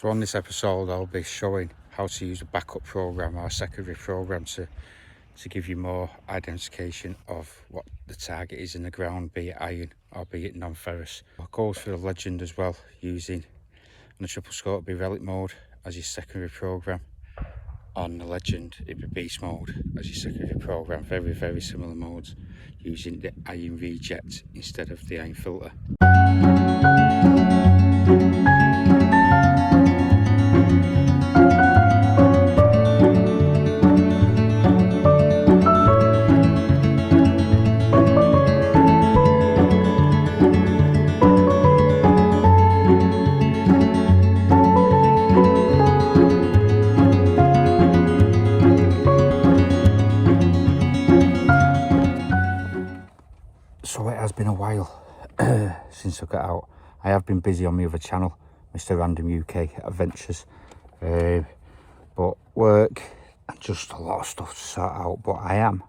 So on this episode I'll be showing how to use a backup program or a secondary program to give you more identification of what the target is in the ground, be it iron or be it non-ferrous. It goes for the legend as well, using on the triple scope be relic mode as your secondary program. On the legend it'd be beast mode as your secondary program. Very similar modes, using the iron reject instead of the iron filter. So it has been a while since I got out. I have been busy on my other channel, Mr. Random UK Adventures, but work and just a lot of stuff to sort out. But I am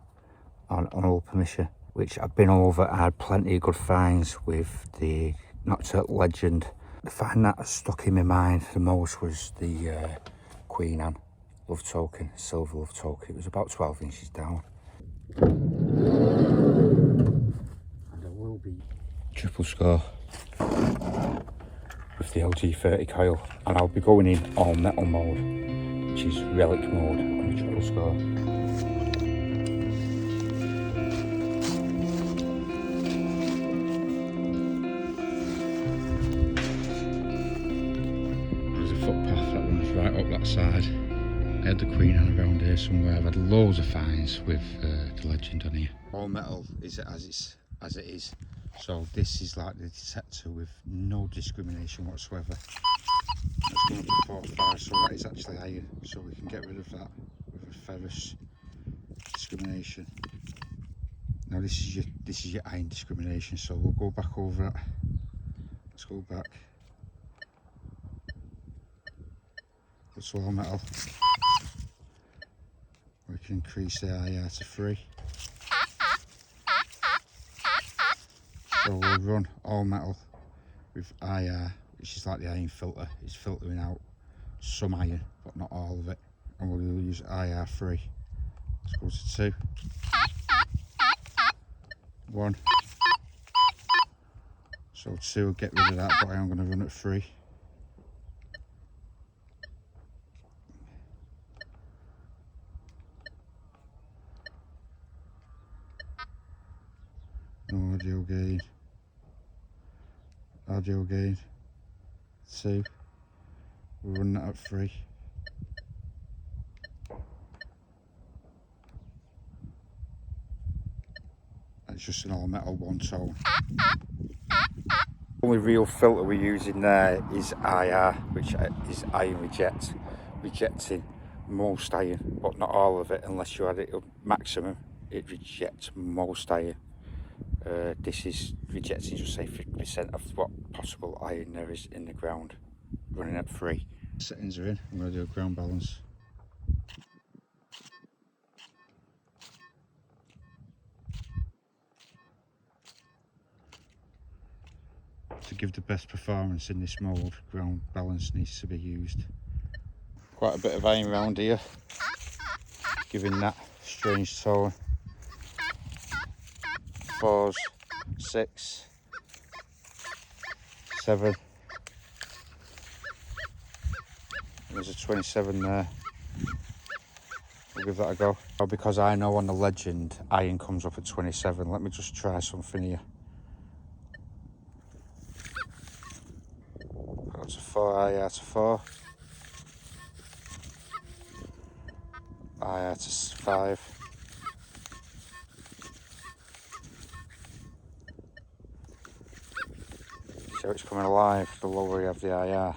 on all permission, which I've been over. I had plenty of good finds with the Nokta legend. The find that stuck in my mind the most was the Queen Anne love token, silver love token. It was about 12 inches down. Triple score with the LG30 coil, and I'll be going in all metal mode, which is relic mode on the triple score. There's a footpath that runs right up that side. I had the Queen Anne around here somewhere. I've had loads of finds with the legend on here. All metal is as it is. So this is like the detector with no discrimination whatsoever. That's going to 45, so that is actually iron. So we can get rid of that with a ferrous discrimination. Now this is your iron discrimination. So we'll go back over it. Let's go back. That's all metal. We can increase the IR to 3. So we'll run all metal with IR, which is like the iron filter. It's filtering out some iron, but not all of it. And we'll use IR 3. Let's go to 2. 1. So 2 will get rid of that, but I am going to run at 3. No audio gain. Audio gain. 2. We'll run that at 3. It's just an all metal one tone. The only real filter we're using there is IR, which is iron reject, rejecting most iron, but not all of it. Unless you had it at maximum, it rejects most iron. This is rejecting just say 50% of what possible iron there is in the ground, running at 3. Settings are in. I'm going to do a ground balance. To give the best performance in this mode, ground balance needs to be used. Quite a bit of iron around here, giving that strange tone. 4s, 6, 7. There's a 27 there. We'll give that a go. Because I know on the legend iron comes up at 27. Let me just try something here. Go to 4, IR to 4. IR to 5. So it's coming alive the lower you have the IR.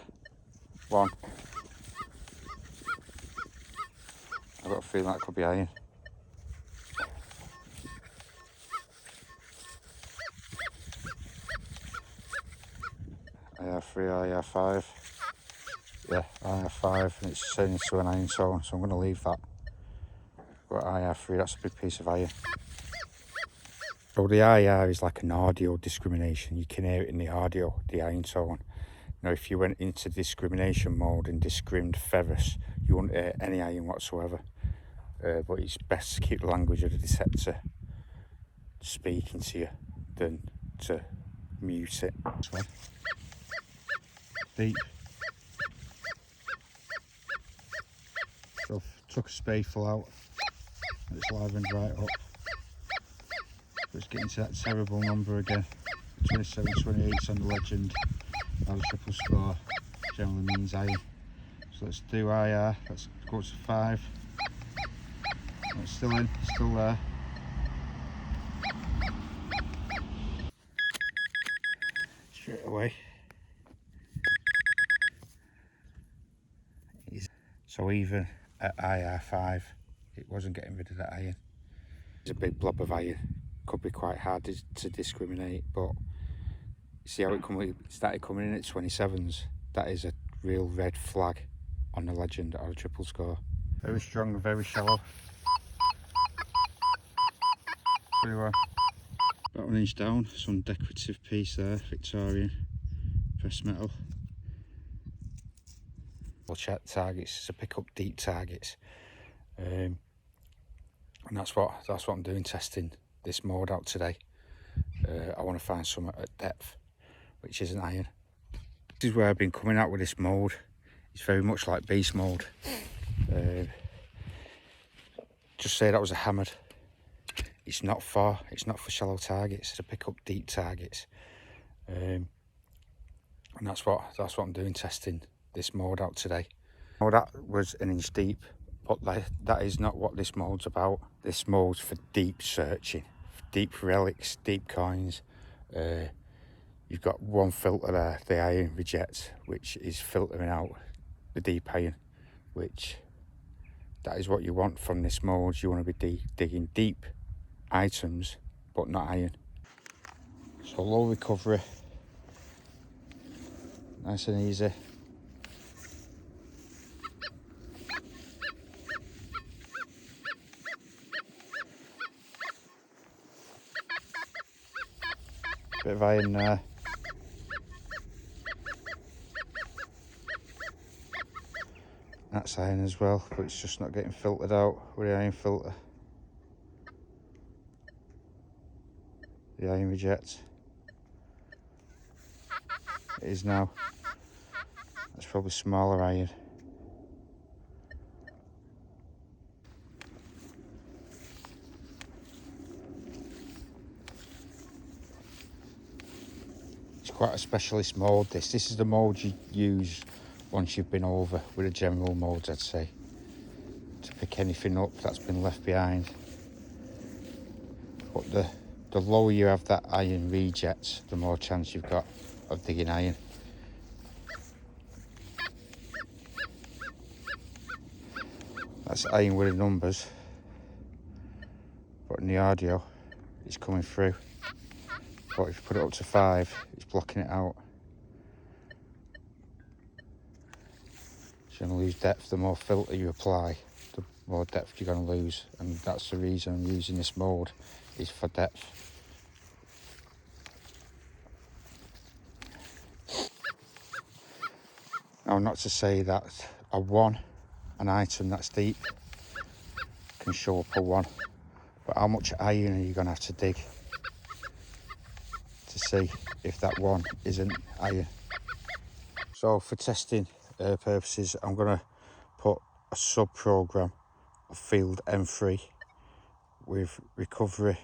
1. I've got a feeling that could be iron. IR 3, IR 5. Yeah, IR 5, and it's turning into an iron tone, so I'm going to leave that. Got IR 3, that's a big piece of iron. So the IR is like an audio discrimination. You can hear it in the audio, the iron tone. Now, if you went into discrimination mode and discriminated ferrous, you wouldn't hear any iron whatsoever. But it's best to keep the language of the detector speaking to you than to mute it. This one. Deep. So I've took a spadeful out and it's livened right up. But it's getting to that terrible number again. 27, 28 on the legend. Our triple score generally means iron. So let's do IR. Let's go to 5. It's still in, still there. Straight away. So even at IR5, it wasn't getting rid of that iron. It's a big blob of iron. Could be quite hard to discriminate, but see how it started coming in at 27s. That is a real red flag on the legend or a triple score. Very strong, very shallow. 21. About 1 inch down, some decorative piece there, Victorian pressed metal. We'll check targets to pick up deep targets, and that's what I'm doing, testing this mode out today. I want to find some at depth, which isn't iron. This is where I've been coming out with this mode. It's very much like beast mode. Just say that was a hammered. It's not for shallow targets, to pick up deep targets, and that's what I'm doing, testing this mode out today. Oh, that was 1 inch deep, but that is not what this mode's about. This mode's for deep searching, deep relics, deep coins. You've got one filter there, the iron reject, which is filtering out the deep iron, which that is what you want from this mode. You want to be digging deep items, but not iron. So low recovery, nice and easy. Bit of iron there. That's iron as well, but it's just not getting filtered out with the iron filter. The iron reject. It is now. That's probably smaller iron. It's quite a specialist mode, this. This is the mode you use once you've been over with the general modes, I'd say, to pick anything up that's been left behind. But the lower you have that iron reject, the more chance you've got of digging iron. That's iron with the numbers, but in the audio it's coming through. But if you put it up to 5, it's blocking it out. So you're going to lose depth. The more filter you apply, the more depth you're going to lose, and that's the reason I'm using this mode, is for depth. Now, not to say that an item that's deep can show up a 1, but how much iron are you going to have to dig to see if that 1 isn't iron? So for testing purposes, I'm going to put a sub program of field M3 with recovery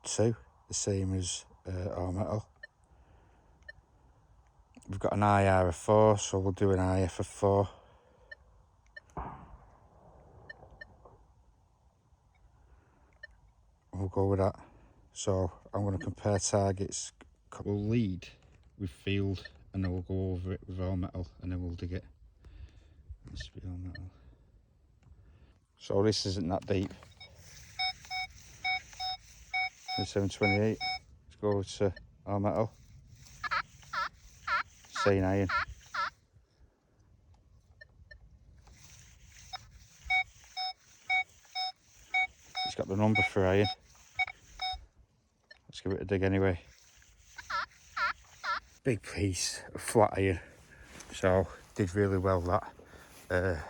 2, the same as our metal. We've got an IR of 4, so we'll do an IF of 4. We'll go with that. So I'm going to compare targets. We'll lead with field, and then we'll go over it with our metal, and then we'll dig it. This will be our metal. So this isn't that deep. 728. Let's go over to our metal. Same iron. It's got the number for iron. Let's give it a dig anyway. Big piece of flat iron. So did really well that.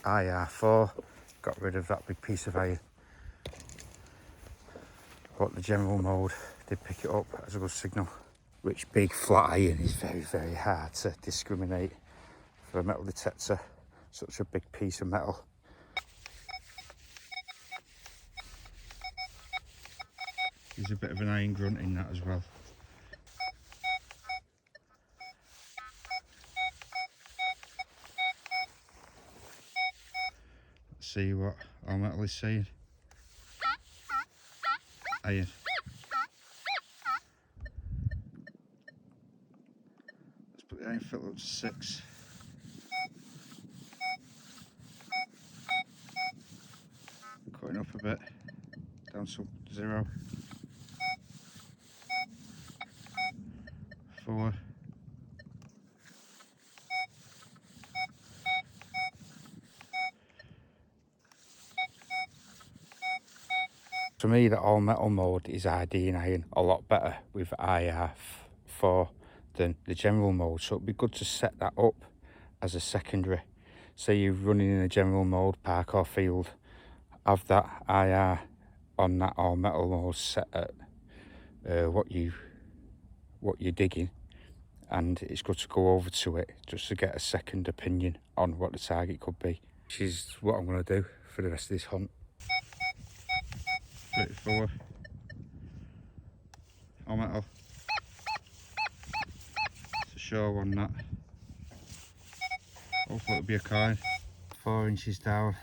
IR4 got rid of that big piece of iron, but the general mode did pick it up as a good signal. Which big flat iron is very, very hard to discriminate for a metal detector, such a big piece of metal. There's a bit of an iron grunt in that as well. Let's see what our metal is saying. Iron. Let's put the iron filter up to 6. Cutting up a bit, down to 0. 4. For me, the all metal mode is ID and iron a lot better with IR4 than the general mode, so it'd be good to set that up as a secondary. Say you're running in a general mode, park or field, have that IR on that all metal mode set at what you're digging, and it's good to go over to it just to get a second opinion on what the target could be, which is what I'm going to do for the rest of this hunt. 34. All metal. It's a sure one, that. Hopefully it'll be a coin. 4 inches down.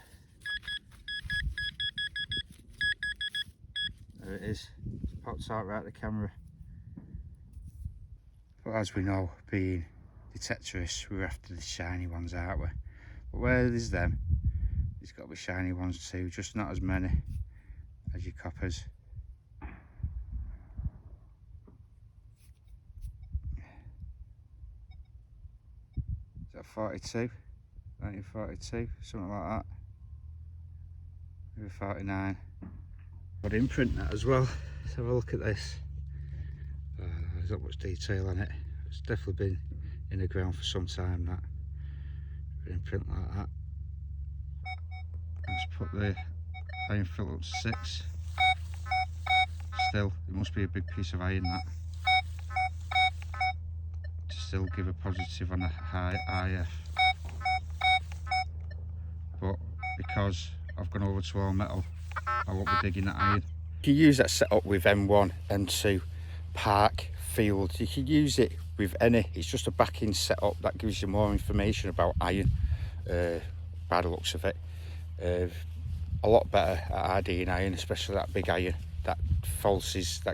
There it is. It pops out right at the camera. But as we know, being detectorists, we're after the shiny ones, aren't we? But where there's them, there's got to be shiny ones too, just not as many as your coppers. Is that 42? 1942, something like that. Maybe 49. Got to imprint that as well. Let's have a look at this. There's not much detail on it. It's definitely been in the ground for some time, that. Imprint like that. Let's put the iron filter up to 6. Still, it must be a big piece of iron, that, to still give a positive on a high IF. But because I've gone over to all metal, I won't be digging that iron. You can use that setup with M1, M2, park, field. You can use it with any. It's just a backing setup that gives you more information about iron, by the looks of it. A lot better at ID and iron, especially that big iron. That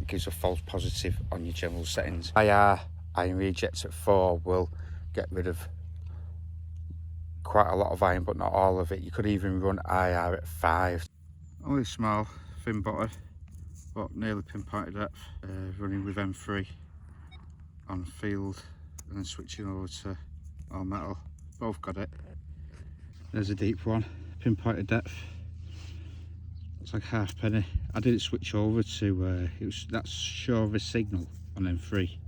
gives a false positive on your general settings. IR iron rejects at 4 will get rid of quite a lot of iron, but not all of it. You could even run IR at 5. Only small, thin butted, but nearly pinpointed depth. Running with M3 on field and then switching over to all metal. Both got it. There's a deep one, pinpointed depth. It's like halfpenny. I didn't switch over to that's sure of a signal on M3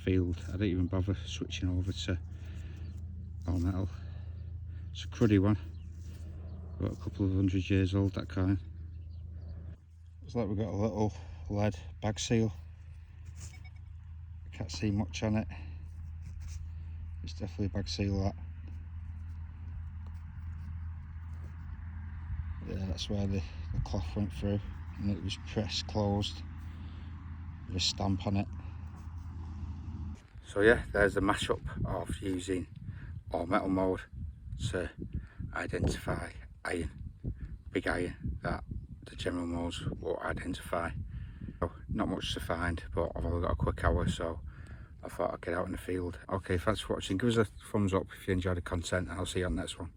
field. I didn't even bother switching over to all metal. It's a cruddy one, about a couple of 100 years old, that kind. Looks like we've got a little lead bag seal. I can't see much on it. It's definitely a bag seal, that. Yeah, that's where the cloth went through, and it was pressed closed with a stamp on it. So yeah, there's the mashup of using all metal mode to identify iron, big iron, that the general modes won't identify. So not much to find, but I've only got a quick hour, so I thought I'd get out in the field. Okay, thanks for watching. Give us a thumbs up if you enjoyed the content, and I'll see you on the next one.